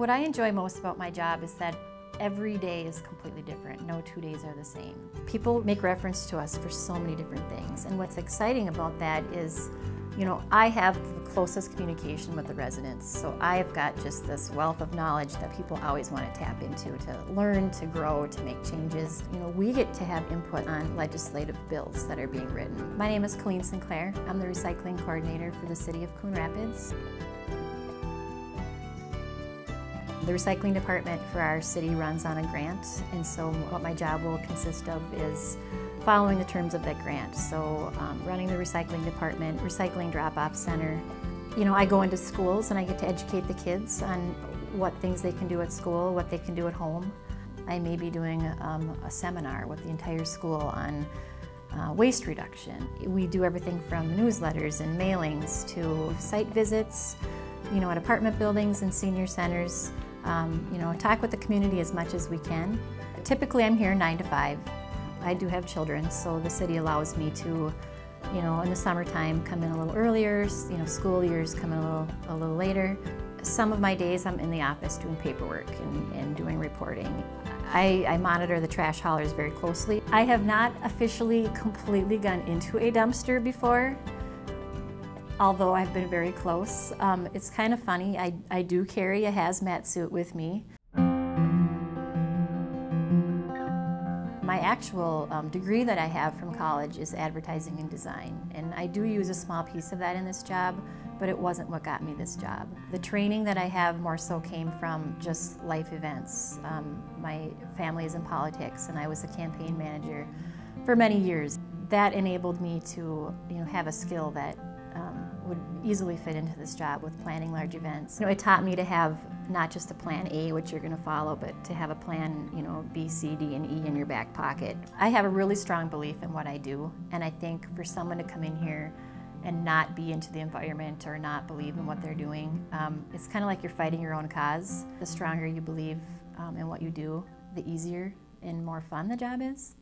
What I enjoy most about my job is that every day is completely different. No 2 days are the same. People make reference to us for so many different things, and what's exciting about that is, I have the closest communication with the residents, so I've got just this wealth of knowledge that people always want to tap into, to learn, to grow, to make changes. We get to have input on legislative bills that are being written. My name is Colleen Sinclair. I'm the recycling coordinator for the city of Coon Rapids. The recycling department for our city runs on a grant, and so what my job will consist of is following the terms of that grant. So running the recycling department, recycling drop-off center. I go into schools and I get to educate the kids on what things they can do at school, what they can do at home. I may be doing a seminar with the entire school on waste reduction. We do everything from newsletters and mailings to site visits, at apartment buildings and senior centers. Talk with the community as much as we can. Typically I'm here 9 to 5. I do have children, so the city allows me to, in the summertime come in a little earlier, school years come in a little later. Some of my days I'm in the office doing paperwork and doing reporting. I monitor the trash haulers very closely. I have not officially completely gone into a dumpster before, although I've been very close. It's kind of funny, I do carry a hazmat suit with me. My actual degree that I have from college is advertising and design, and I do use a small piece of that in this job, but it wasn't what got me this job. The training that I have more so came from just life events. My family is in politics, and I was a campaign manager for many years. That enabled me to have a skill that would easily fit into this job with planning large events. It taught me to have not just a plan A, which you're going to follow, but to have a plan, B, C, D, and E in your back pocket. I have a really strong belief in what I do, and I think for someone to come in here and not be into the environment or not believe in what they're doing, it's kind of like you're fighting your own cause. The stronger you believe in what you do, the easier and more fun the job is.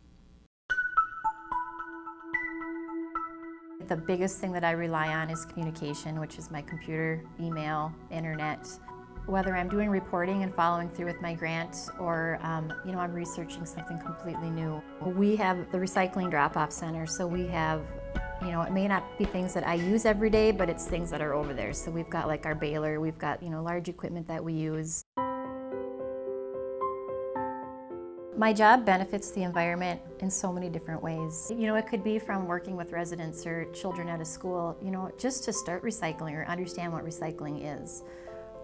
The biggest thing that I rely on is communication, which is my computer, email, internet. Whether I'm doing reporting and following through with my grant or I'm researching something completely new. We have the recycling drop-off center, so we have, it may not be things that I use every day, but it's things that are over there. So we've got like our baler, we've got large equipment that we use. My job benefits the environment in so many different ways. It could be from working with residents or children at a school, just to start recycling or understand what recycling is.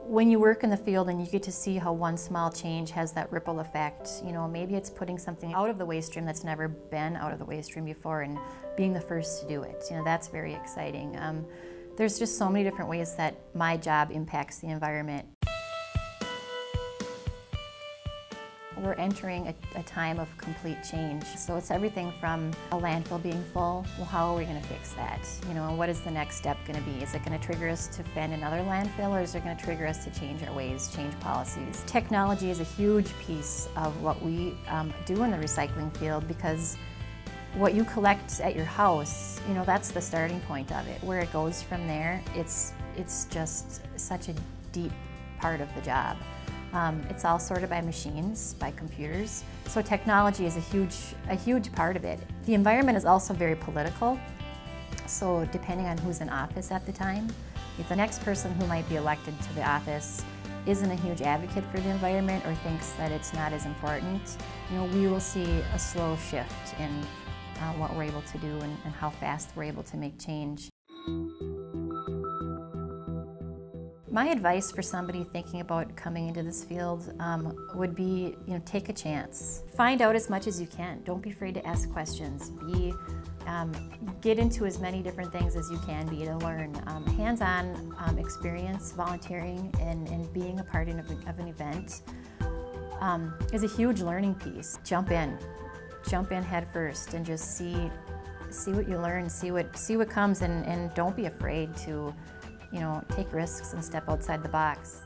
When you work in the field and you get to see how one small change has that ripple effect, maybe it's putting something out of the waste stream that's never been out of the waste stream before and being the first to do it. That's very exciting. There's just so many different ways that my job impacts the environment. We're entering a time of complete change. So it's everything from a landfill being full, well, how are we going to fix that? What is the next step going to be? Is it going to trigger us to fund another landfill, or is it going to trigger us to change our ways, change policies? Technology is a huge piece of what we do in the recycling field, because what you collect at your house, that's the starting point of it. Where it goes from there, it's just such a deep part of the job. It's all sorted by machines, by computers. So technology is a huge part of it. The environment is also very political. So depending on who's in office at the time, if the next person who might be elected to the office isn't a huge advocate for the environment or thinks that it's not as important, we will see a slow shift in what we're able to do and how fast we're able to make change. My advice for somebody thinking about coming into this field would be, take a chance. Find out as much as you can. Don't be afraid to ask questions. Get into as many different things as you can be to learn. Hands-on experience, volunteering, and being a part of an event is a huge learning piece. Jump in head first and just see what you learn, see what comes, and don't be afraid to take risks and step outside the box.